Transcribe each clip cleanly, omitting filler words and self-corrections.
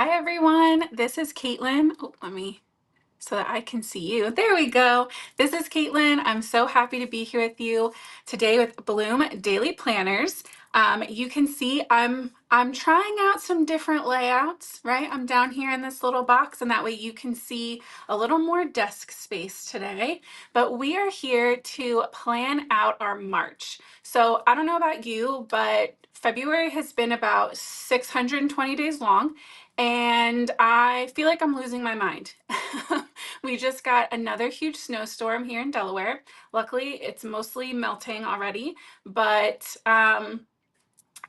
Hi everyone, this is Caitlin. Oh, let me so that I can see you. There we go. This is Caitlin. I'm so happy to be here with you today with Bloom Daily Planners. You can see I'm trying out some different layouts, right? I'm down here in this little box, and that way you can see a little more desk space today. But we are here to plan out our March. So I don't know about you, but February has been about 620 days long, and I feel like I'm losing my mind. We just got another huge snowstorm here in Delaware. Luckily, it's mostly melting already, but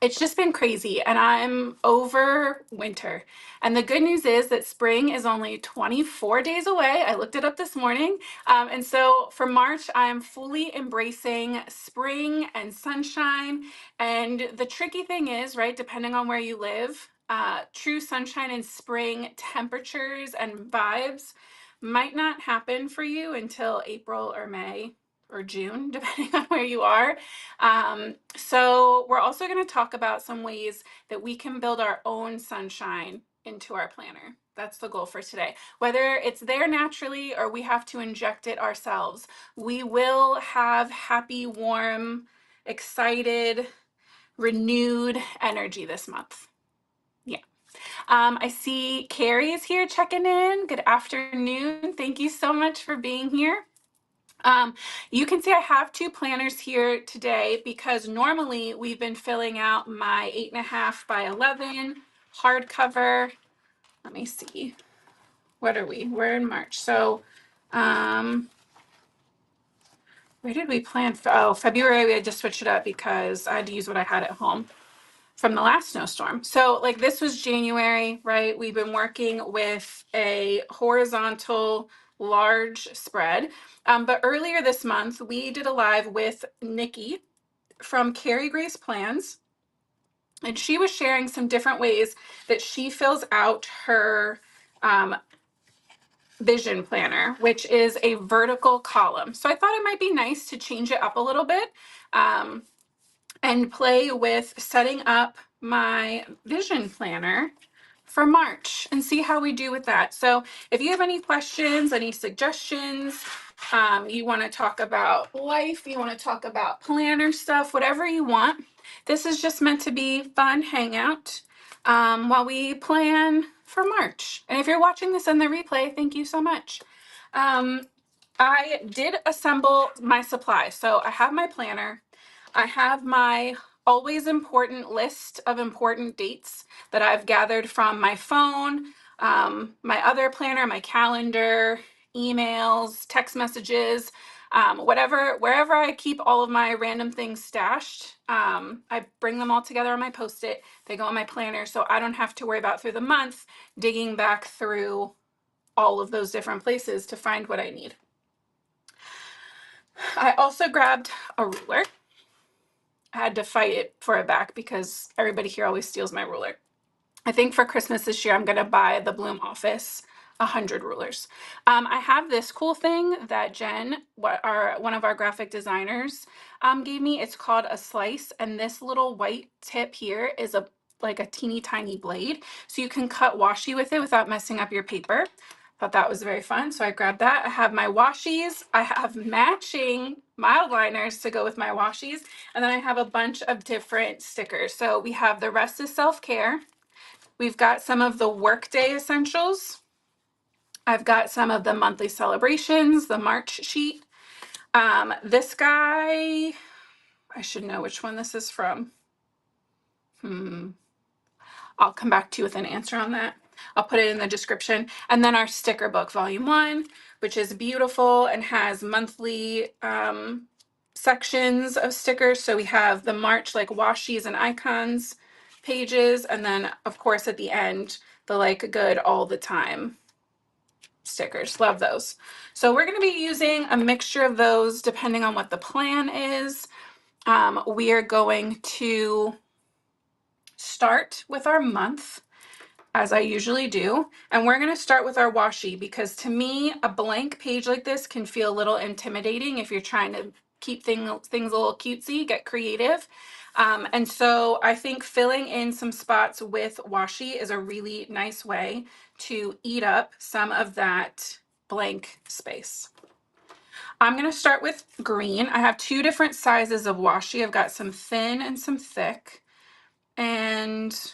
it's just been crazy, and I'm over winter. And the good news is that spring is only 24 days away. I looked it up this morning. And so for March, I'm fully embracing spring and sunshine. And the tricky thing is, right, depending on where you live, true sunshine and spring temperatures and vibes might not happen for you until April or May or June, depending on where you are. So we're also going to talk about some ways that we can build our own sunshine into our planner. That's the goal for today. Whether it's there naturally or we have to inject it ourselves, we will have happy, warm, excited, renewed energy this month. Yeah. I see Carrie is here checking in. Good afternoon. Thank you so much for being here. You can see I have two planners here today because normally we've been filling out my 8.5 by 11 hardcover. Let me see. What are we? We're in March. So, where did we plan for? Oh, February, we had to switch it up because I had to use what I had at home from the last snowstorm. So like this was January, right? We've been working with a horizontal large spread. But earlier this month, we did a live with Nikki from Carrie Grace Plans. And she was sharing some different ways that she fills out her vision planner, which is a vertical column. So I thought it might be nice to change it up a little bit. And play with setting up my vision planner for March and see how we do with that. So if you have any questions, any suggestions, you want to talk about life, you want to talk about planner stuff, whatever you want, this is just meant to be fun hangout while we plan for March. And if you're watching this in the replay, thank you so much. I did assemble my supplies. So I have my planner. I have my always important list of important dates that I've gathered from my phone, my other planner, my calendar, emails, text messages, wherever I keep all of my random things stashed. I bring them all together on my Post-it. They go in my planner, so I don't have to worry about through the month digging back through all of those different places to find what I need. I also grabbed a ruler. I had to fight it for it back because everybody here always steals my ruler. I think for Christmas this year, I'm going to buy the Bloom office 100 rulers. I have this cool thing that Jen, one of our graphic designers, gave me. It's called a slice, and this little white tip here is like a teeny tiny blade, so you can cut washi with it without messing up your paper. Thought that was very fun, so I grabbed that. I have my washies. I have matching mild liners to go with my washies, and then I have a bunch of different stickers. So we have the rest is self-care. We've got some of the workday essentials. I've got some of the monthly celebrations, the March sheet. This guy, I should know which one this is from. I'll come back to you with an answer on that. I'll put it in the description. And then our sticker book, volume 1, which is beautiful and has monthly sections of stickers. So we have the March like washies and icons pages, and then of course at the end the like good all the time stickers. Love those. So we're going to be using a mixture of those depending on what the plan is. We are going to start with our month, as I usually do. And we're gonna start with our washi because to me, a blank page like this can feel a little intimidating if you're trying to keep things a little cutesy, get creative. And so I think filling in some spots with washi is a really nice way to eat up some of that blank space. I'm gonna start with green. I have two different sizes of washi. I've got some thin and some thick. And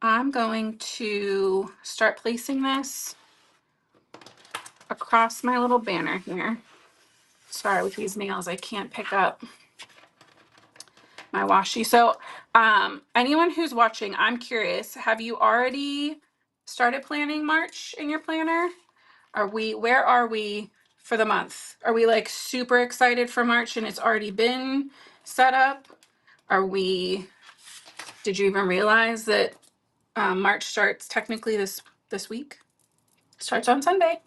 I'm going to start placing this across my little banner here. Sorry, with these nails, I can't pick up my washi. So anyone who's watching, I'm curious, have you already started planning March in your planner? Where are we for the month? Are we like super excited for March and it's already been set up? Did you even realize that March starts technically this week? Starts on Sunday.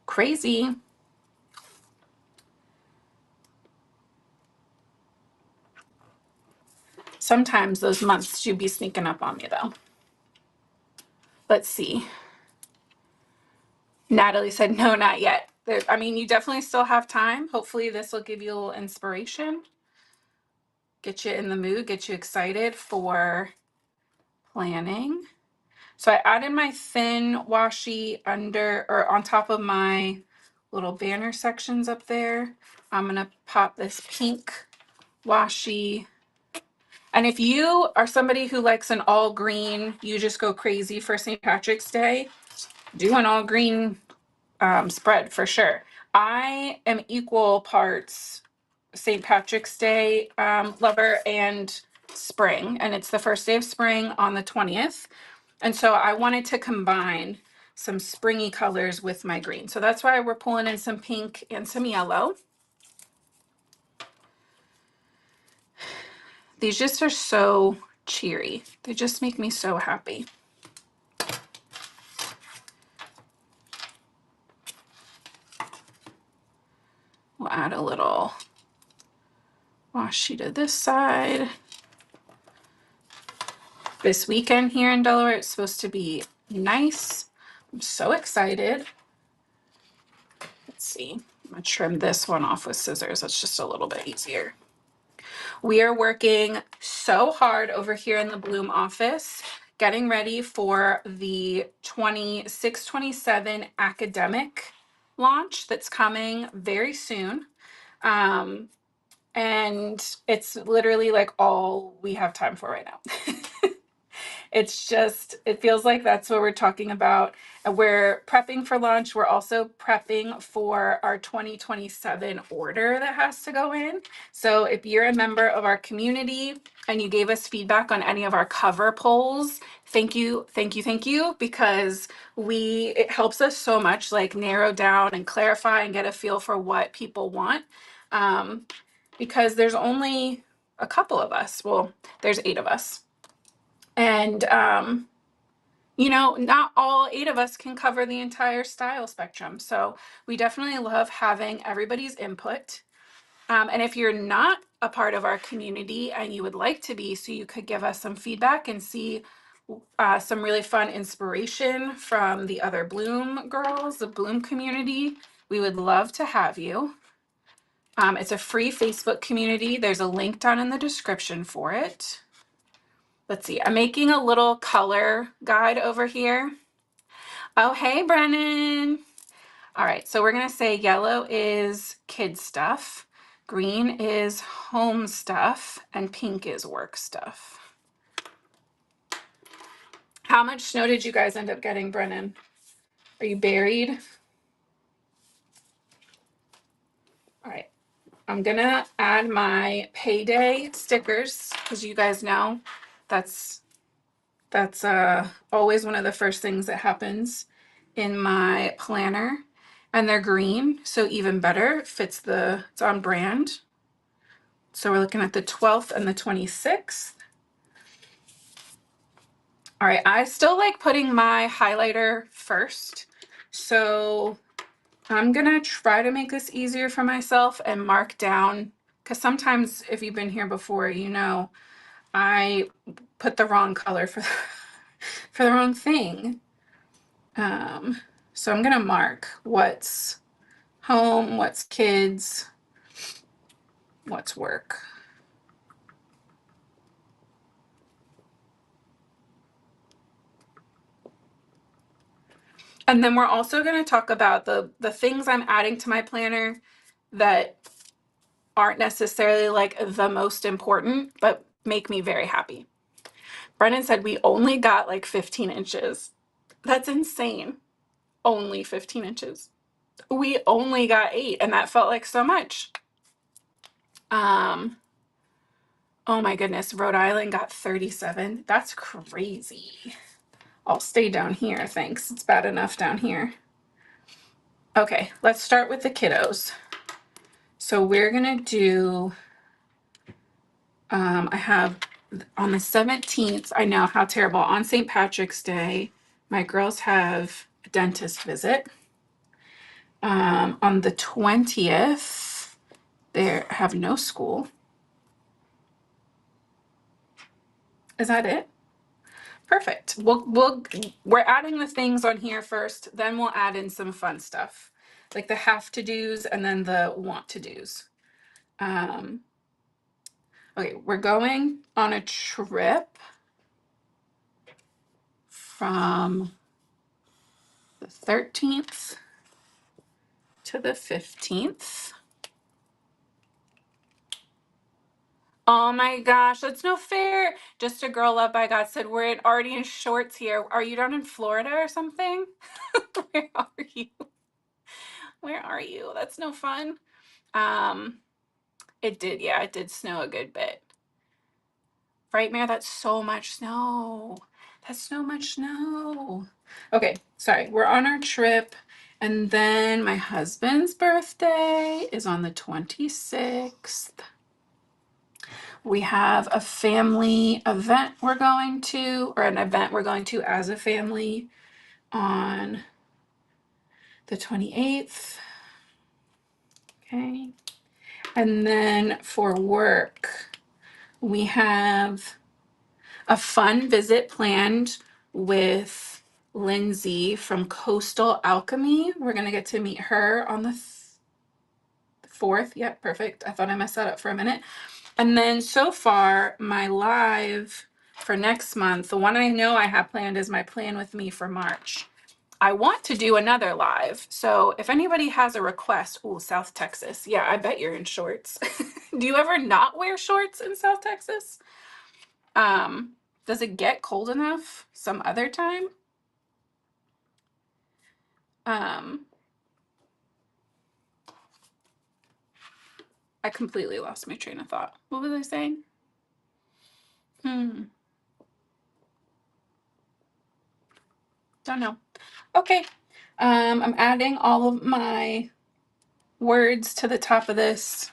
Crazy. Sometimes those months do be sneaking up on me though. Let's see. Natalie said, no, not yet. I mean, you definitely still have time. Hopefully this will give you a little inspiration, get you in the mood, get you excited for planning. So I added my thin washi under or on top of my little banner sections up there. I'm gonna pop this pink washi. And if you are somebody who likes an all green, you just go crazy for St. Patrick's Day, do an all green spread for sure. I am equal parts St. Patrick's Day lover and spring, and it's the first day of spring on the 20th. And so I wanted to combine some springy colors with my green. So that's why we're pulling in some pink and some yellow. These just are so cheery. They just make me so happy. We'll add a little washi to this side. This weekend here in Delaware, it's supposed to be nice. I'm so excited. Let's see. I'm gonna trim this one off with scissors. That's just a little bit easier. We are working so hard over here in the Bloom office, getting ready for the 26-27 academic launch that's coming very soon. And it's literally like all we have time for right now. It's just, it feels like that's what we're talking about. We're prepping for launch. We're also prepping for our 2027 order that has to go in. So if you're a member of our community and you gave us feedback on any of our cover polls, thank you, thank you, thank you, because it helps us so much like narrow down and clarify and get a feel for what people want. Because there's only a couple of us. Well, there's 8 of us. And, you know, not all 8 of us can cover the entire style spectrum. So we definitely love having everybody's input. And if you're not a part of our community and you would like to be, so you could give us some feedback and see some really fun inspiration from the other Bloom girls, the Bloom community, we would love to have you. It's a free Facebook community. There's a link down in the description for it. Let's see, I'm making a little color guide over here. Oh, hey, Brennan. All right, so we're gonna say yellow is kid stuff, green is home stuff, and pink is work stuff. How much snow did you guys end up getting, Brennan? Are you buried? All right, I'm gonna add my payday stickers because you guys know that's always one of the first things that happens in my planner. And they're green, so even better, it's on brand. So we're looking at the 12th and the 26th. All right, I still like putting my highlighter first. So I'm gonna try to make this easier for myself and mark down, because sometimes if you've been here before, you know, I put the wrong color for the wrong thing. So I'm gonna mark what's home, what's kids, what's work. And then we're also going to talk about the things I'm adding to my planner that aren't necessarily like the most important, but make me very happy. Brennan said we only got like 15 inches. That's insane. Only 15 inches. We only got 8, and that felt like so much. Oh my goodness, Rhode Island got 37. That's crazy. I'll stay down here, thanks. It's bad enough down here. Okay, let's start with the kiddos. So we're gonna do, I have on the 17th, I know how terrible, on St. Patrick's Day, my girls have a dentist visit. On the 20th, they have no school. Is that it? Perfect. We're adding the things on here first, then we'll add in some fun stuff, like the have to do's and then the want to do's. Okay, we're going on a trip from the 13th to the 15th. Oh my gosh, that's no fair. Just a girl love by God said we're already in shorts here. Are you down in Florida or something? Where are you? Where are you? That's no fun. It did snow a good bit. Right, Mare? That's so much snow. That's so much snow. Okay, sorry. We're on our trip. And then my husband's birthday is on the 26th. We have a family event we're going to, or an event we're going to as a family on the 28th. Okay. And then for work, we have a fun visit planned with Lindsay from Coastal Alchemy. We're going to get to meet her on the 4th. Yep, perfect. I thought I messed that up for a minute. And then so far, my live for next month, the one I know I have planned is my plan with me for March. I want to do another live. So if anybody has a request, South Texas. Yeah, I bet you're in shorts. Do you ever not wear shorts in South Texas? Does it get cold enough some other time? I completely lost my train of thought. What was I saying? Don't know. Okay. I'm adding all of my words to the top of this.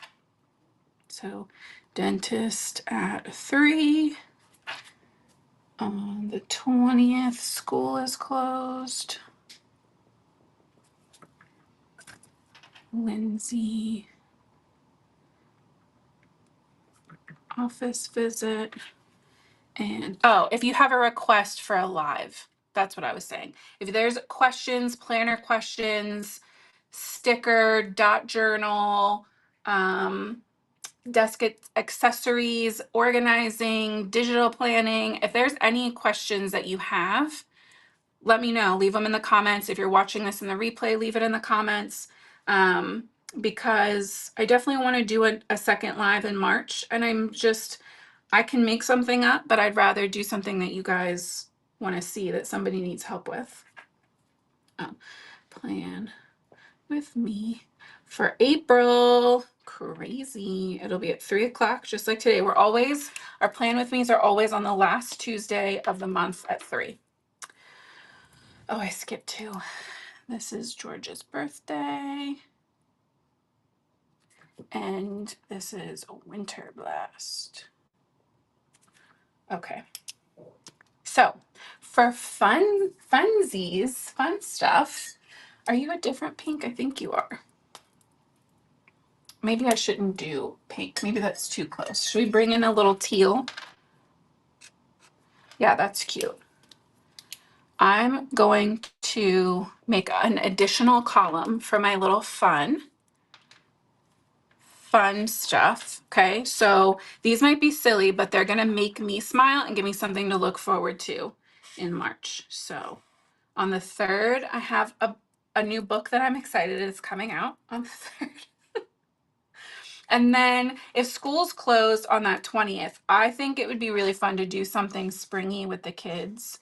So, dentist at 3. On the 20th, school is closed. Lindsay, office visit. And if you have a request for a live, that's what I was saying. If there's questions, planner questions, sticker, dot journal, desk accessories, organizing, digital planning, if there's any questions that you have, let me know. Leave them in the comments. If you're watching this in the replay, leave it in the comments. Because I definitely want to do a second live in March, and I can make something up, but I'd rather do something that you guys want to see, that somebody needs help with. Plan with me for April. Crazy. It'll be at 3 o'clock, just like today. Our plan with me's are always on the last Tuesday of the month at 3. Oh, I skipped 2. This is George's birthday. And this is a winter blast. Okay. So for funsies, fun stuff, are you a different pink? I think you are. Maybe I shouldn't do pink. Maybe that's too close. Should we bring in a little teal? Yeah, that's cute. I'm going to make an additional column for my little fun stuff. Okay, so these might be silly, but they're gonna make me smile and give me something to look forward to in March. So on the 3rd, I have a new book that I'm excited is coming out on the 3rd. And then if school's closed on that 20th, I think it would be really fun to do something springy with the kids.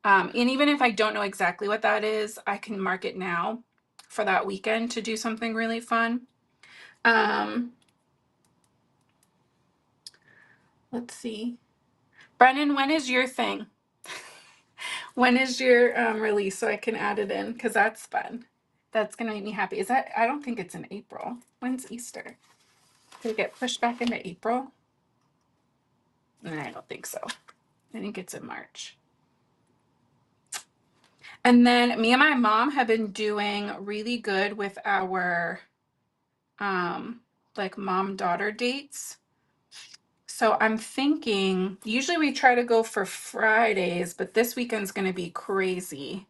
And even if I don't know exactly what that is, I can mark it now for that weekend to do something really fun. Let's see. Brennan, when is your thing? When is your release so I can add it in? Because that's fun. That's going to make me happy. Is that, I don't think it's in April. When's Easter? Did it get pushed back into April? I don't think so. I think it's in March. And then me and my mom have been doing really good with our like mom-daughter dates. So I'm thinking, usually we try to go for Fridays, but this weekend's going to be crazy.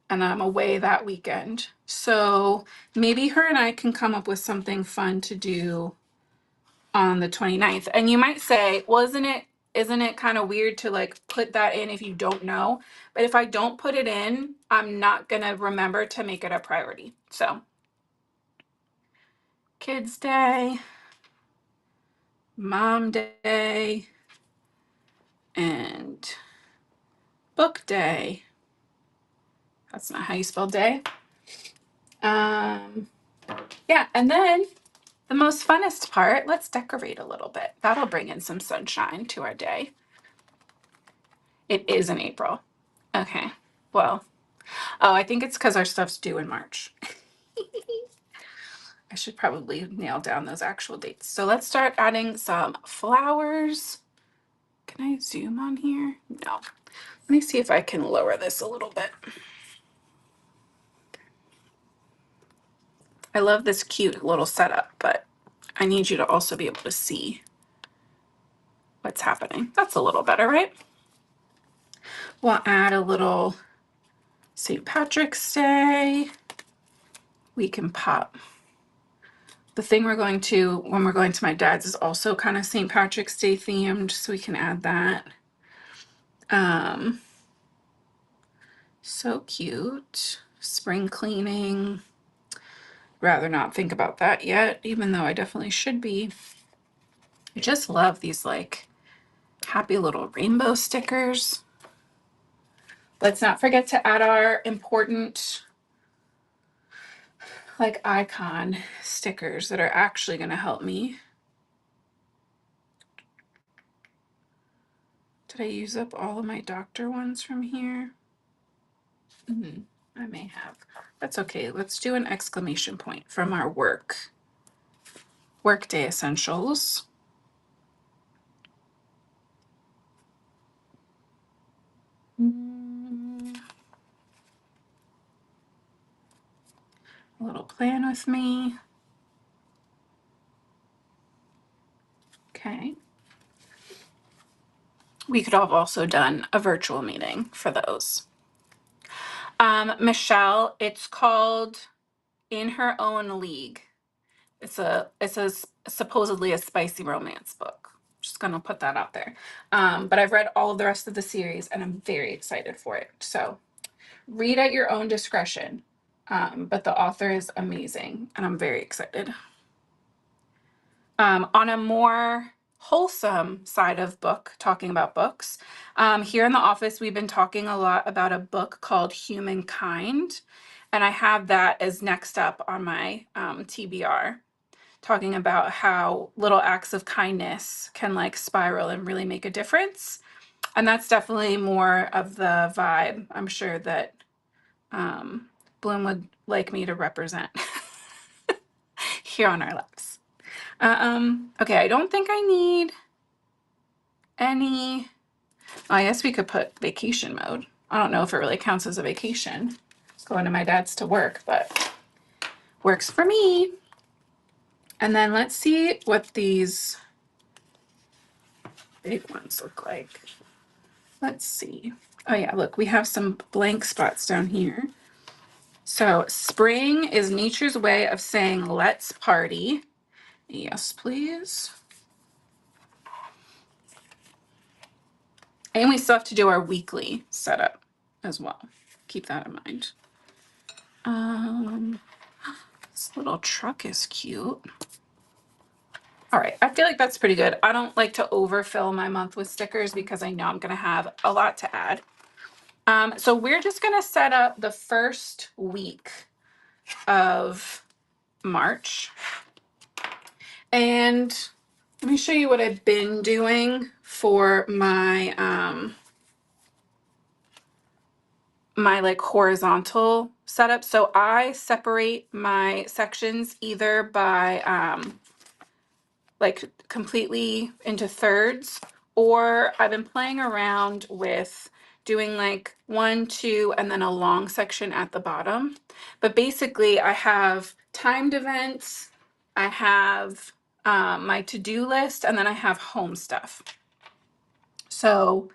And I'm away that weekend. So maybe her and I can come up with something fun to do on the 29th. And you might say, well, isn't it kind of weird to like put that in if you don't know? But if I don't put it in, I'm not gonna remember to make it a priority. So Kids Day, Mom Day, and Book Day. That's not how you spell day. Yeah, and then the most funnest part, let's decorate a little bit. That'll bring in some sunshine to our day. It is in April. Okay, well, oh, I think it's because our stuff's due in March. I should probably nail down those actual dates. So let's start adding some flowers. Can I zoom on here? No. Let me see if I can lower this a little bit. I love this cute little setup, but I need you to also be able to see what's happening. That's a little better, right? We'll add a little St. Patrick's Day. We can pop. The thing we're going to, when we're going to my dad's, is also kind of St. Patrick's Day themed, so we can add that. So cute. Spring cleaning. Rather not think about that yet, even though I definitely should be. I just love these like happy little rainbow stickers. Let's not forget to add our important like icon stickers that are actually going to help me. Did I use up all of my doctor ones from here? I may have. That's okay. Let's do an exclamation point from our workday essentials. A little plan with me. Okay. We could have also done a virtual meeting for those. Michelle, it's called In Her Own League. It's a supposedly a spicy romance book. Just gonna put that out there. But I've read all of the rest of the series and I'm very excited for it. So read at your own discretion. But the author is amazing and I'm very excited. On a more wholesome side of talking about books, here in the office, we've been talking a lot about a book called Humankind. And I have that as next up on my TBR, talking about how little acts of kindness can like spiral and really make a difference. And that's definitely more of the vibe I'm sure that Bloom would like me to represent here on our labs. Okay, I don't think I need any. I guess we could put vacation mode. I don't know if it really counts as a vacation, going to my dad's to work, but works for me. And then let's see what these big ones look like. Let's see. Oh yeah, look, we have some blank spots down here. So spring is nature's way of saying let's party. Yes, please. And we still have to do our weekly setup as well. Keep that in mind. This little truck is cute. All right, I feel like that's pretty good. I don't like to overfill my month with stickers because I know I'm gonna have a lot to add. So we're just gonna set up the first week of March. And let me show you what I've been doing for my my like horizontal setup. So I separate my sections either by like completely into thirds, or I've been playing around with doing like 1, 2, and then a long section at the bottom. But basically I have timed events, I have my to-do list, and then I have home stuff. So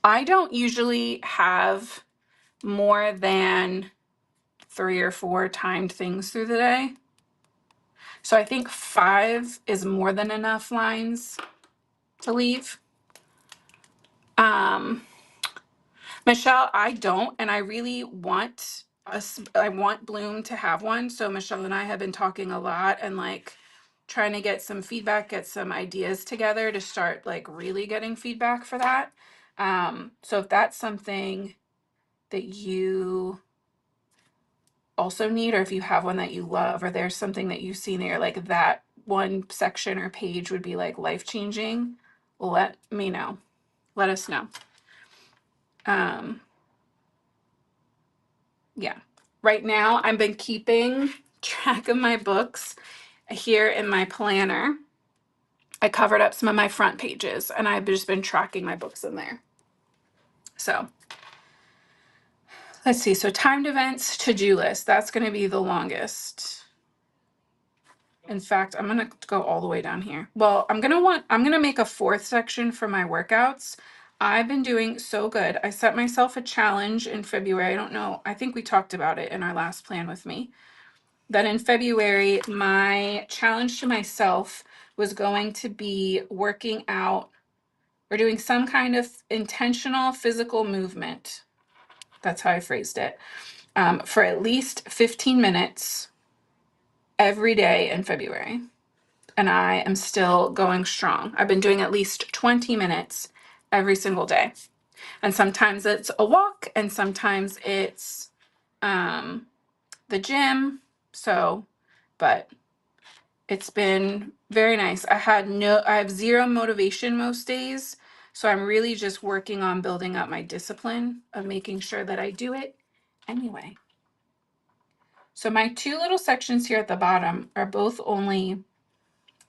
I don't usually have more than 3 or 4 timed things through the day. So I think 5 is more than enough lines to leave. Michelle, I don't, and I really want I want Bloom to have one. So Michelle and I have been talking a lot and like trying to get some feedback, get some ideas together to start like really getting feedback for that. So if that's something that you also need, or if you have one that you love, or there's something that you see there, like that one section or page would be like life-changing, let me know. Let us know. Yeah. Right now, I've been keeping track of my books here in my planner. I covered up some of my front pages, and I've just been tracking my books in there. So let's see. So timed events, to-do list. That's going to be the longest. In fact, I'm going to go all the way down here. Well, I'm going to make a 4th section for my workouts. I've been doing so good. I set myself a challenge in February. I don't know. I think we talked about it in our last plan with me. That in February, my challenge to myself was going to be working out or doing some kind of intentional physical movement. That's how I phrased it. For at least 15 minutes every day in February. And I am still going strong. I've been doing at least 20 minutes every single day. And sometimes it's a walk, and sometimes it's the gym. So, but it's been very nice. I have 0 motivation most days. So I'm really just working on building up my discipline of making sure that I do it anyway. So my 2 little sections here at the bottom are both only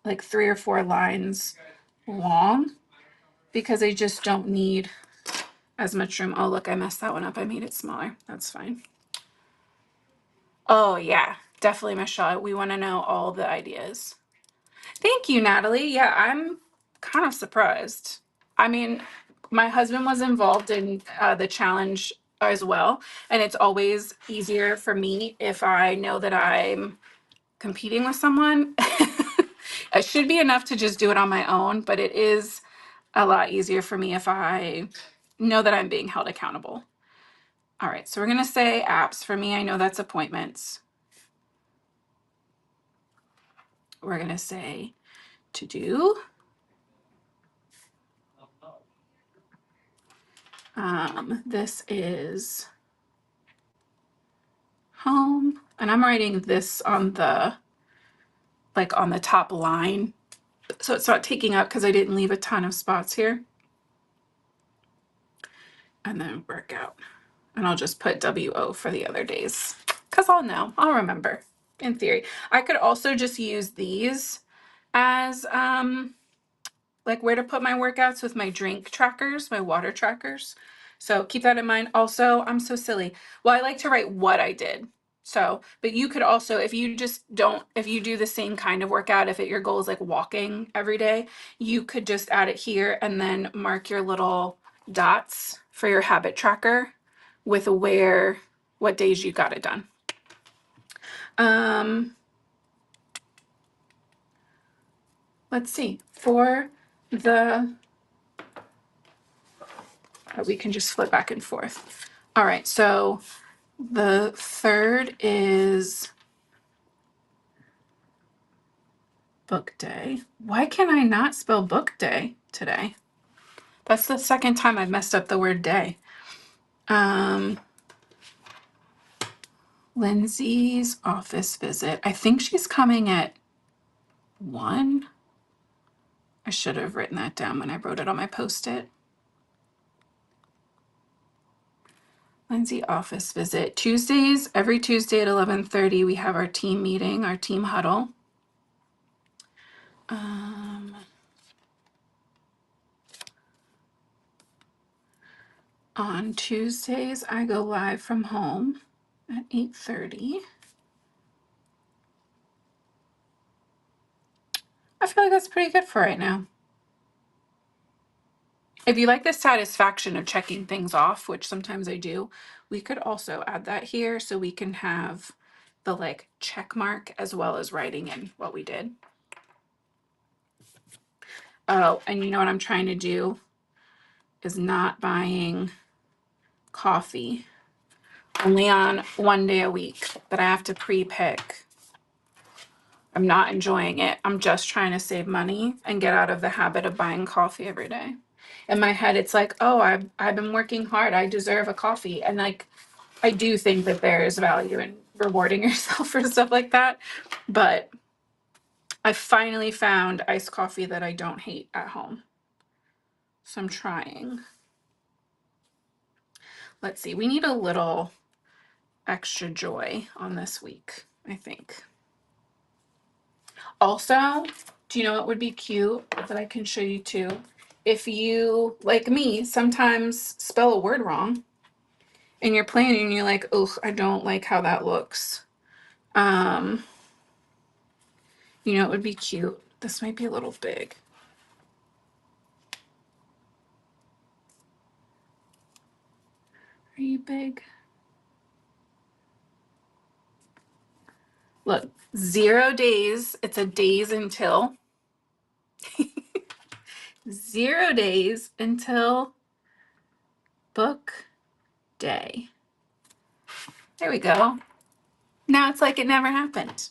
like 3 or 4 lines long because I just don't need as much room. Oh, look, I messed that one up. I made it smaller. That's fine. Oh, yeah, definitely, Michelle. We want to know all the ideas. Thank you, Natalie. Yeah, I'm kind of surprised. I mean, my husband was involved in the challenge as well, and it's always easier for me if I know that I'm competing with someone. It should be enough to just do it on my own, but it is a lot easier for me if I know that I'm being held accountable. All right, so we're going to say apps. For me, I know that's appointments. We're going to say to do. This is home, and I'm writing this on the on the top line, so it's not taking up because I didn't leave a ton of spots here. And then workout, and I'll just put WO for the other days because I'll remember in theory. I could also just use these as like where to put my workouts with my drink trackers, my water trackers. So keep that in mind. Also, I'm so silly. Well, I like to write what I did. So, but you could also, if you do the same kind of workout, if your goal is like walking every day, you could just add it here and then mark your little dots for your habit tracker with what days you got it done. Let's see, for the, we can just flip back and forth. All right, so the 3rd is book day. Why can I not spell book day today? That's the 2nd time I've messed up the word day. Lindsay's office visit. I think she's coming at 1. I should have written that down when I wrote it on my Post-it. Lindsay office visit. Tuesdays, every Tuesday at 11:30, we have our team meeting, our team huddle. On Tuesdays, I go live from home at 8:30. I feel like that's pretty good for right now. If you like the satisfaction of checking things off, which sometimes I do, we could also add that here so we can have the like check mark as well as writing in what we did. Oh, and you know what I'm trying to do is not buying coffee. Only on 1 day a week that I have to pre-pick. I'm not enjoying it. I'm just trying to save money and get out of the habit of buying coffee every day. In my head, it's like, oh, I've been working hard. I deserve a coffee. And like, I do think that there is value in rewarding yourself for stuff like that. But I finally found iced coffee that I don't hate at home. So I'm trying. Let's see. We need a little extra joy on this week, I think. Also, do you know what would be cute that I can show you too? If you, like me, sometimes spell a word wrong and you're planning and you're like, oh, I don't like how that looks. You know, it would be cute. This might be a little big. Are you big? Look, 0 days. It's a days until. 0 days until book day. There we go. Now it's like it never happened.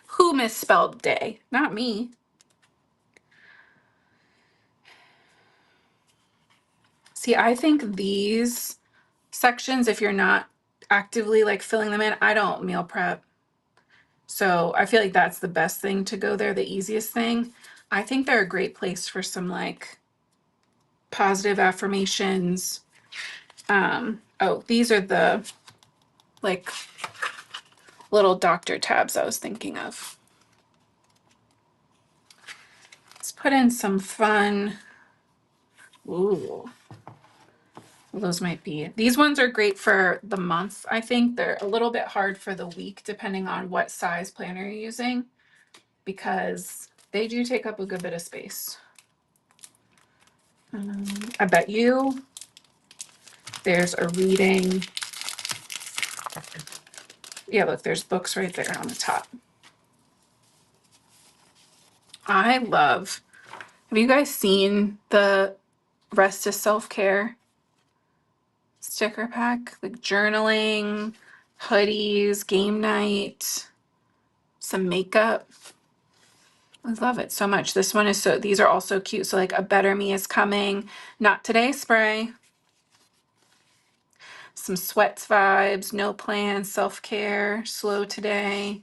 Who misspelled day? Not me. See, I think these sections, if you're not actively like filling them in, I don't meal prep. So I feel like that's the best thing to go there, the easiest thing. I think they're a great place for some like positive affirmations. Oh, these are the like little doctor tabs I was thinking of. Let's put in some fun. Ooh. Those might be. These ones are great for the month, I think. They're a little bit hard for the week, depending on what size planner you're using, because they do take up a good bit of space. I bet you there's a reading. Yeah, look, there's books right there on the top. I love, have you guys seen the Rest is Self-Care sticker pack? Like journaling, hoodies, game night, some makeup. I love it so much. This one is these are also cute. So like a better me is coming. Not today spray. Some sweats vibes, no plans, self-care, slow today,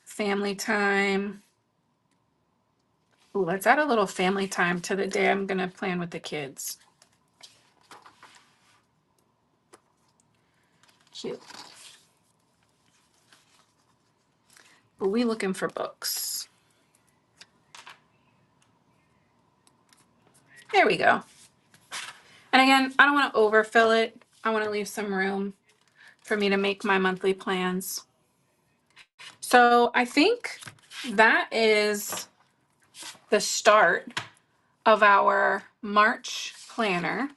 family time. Ooh, let's add a little family time to the day I'm gonna plan with the kids. Cute. But we looking for books. There we go. And again, I don't want to overfill it. I want to leave some room for me to make my monthly plans. So I think that is the start of our March planner,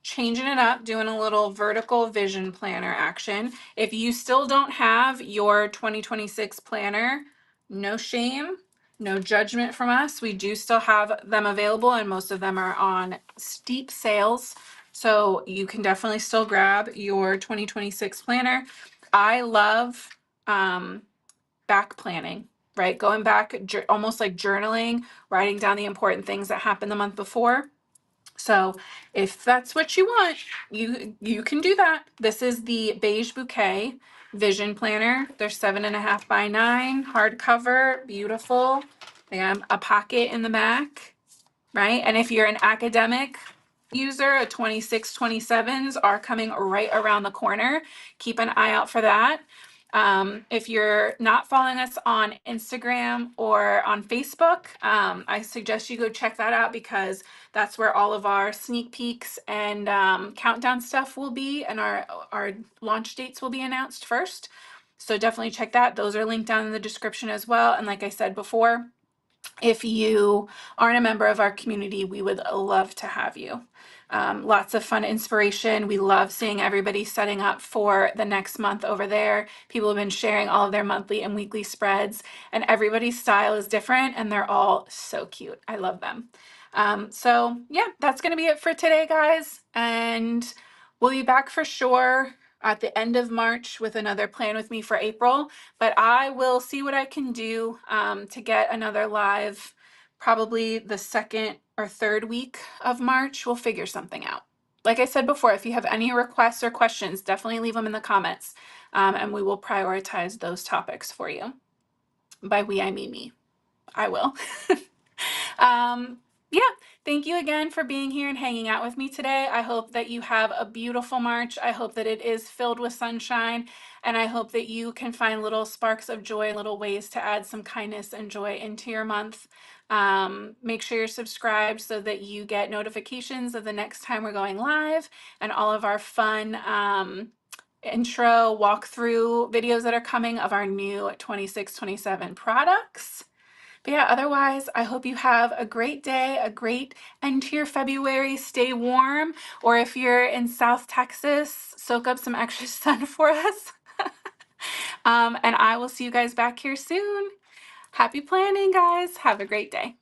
changing it up, doing a little vertical vision planner action. If you still don't have your 2026 planner, no shame, no judgment from us. We do still have them available, and most of them are on steep sales. So you can definitely still grab your 2026 planner. I love back planning, right? Going back, almost like journaling, writing down the important things that happened the month before. So if that's what you want, you can do that. This is the Beige Bouquet Vision Planner. They're 7.5 by 9, hardcover, beautiful. They have a pocket in the back, right? And if you're an academic user, a 26, 27s are coming right around the corner. Keep an eye out for that. If you're not following us on Instagram or on Facebook, I suggest you go check that out, because that's where all of our sneak peeks and countdown stuff will be, and our launch dates will be announced first. So definitely check that. Those are linked down in the description as well. And like I said before, if you aren't a member of our community, we would love to have you. Lots of fun inspiration. We love seeing everybody setting up for the next month over there. People have been sharing all of their monthly and weekly spreads, and everybody's style is different, and they're all so cute. I love them. So yeah, that's going to be it for today, guys. And we'll be back for sure at the end of March with another Plan With Me for April. But I will see what I can do to get another live, probably the second or third week of March. We'll figure something out. Like I said before, if you have any requests or questions, definitely leave them in the comments, and we will prioritize those topics for you. By we, I mean me. I will. Yeah, thank you again for being here and hanging out with me today. I hope that you have a beautiful March. I hope that it is filled with sunshine, and I hope that you can find little sparks of joy, little ways to add some kindness and joy into your month. Make sure you're subscribed so that you get notifications of the next time we're going live, and all of our fun intro walkthrough videos that are coming of our new 26, 27 products. But yeah, otherwise, I hope you have a great day, a great end to your February. Stay warm, or if you're in South Texas, soak up some extra sun for us. And I will see you guys back here soon. Happy planning, guys. Have a great day.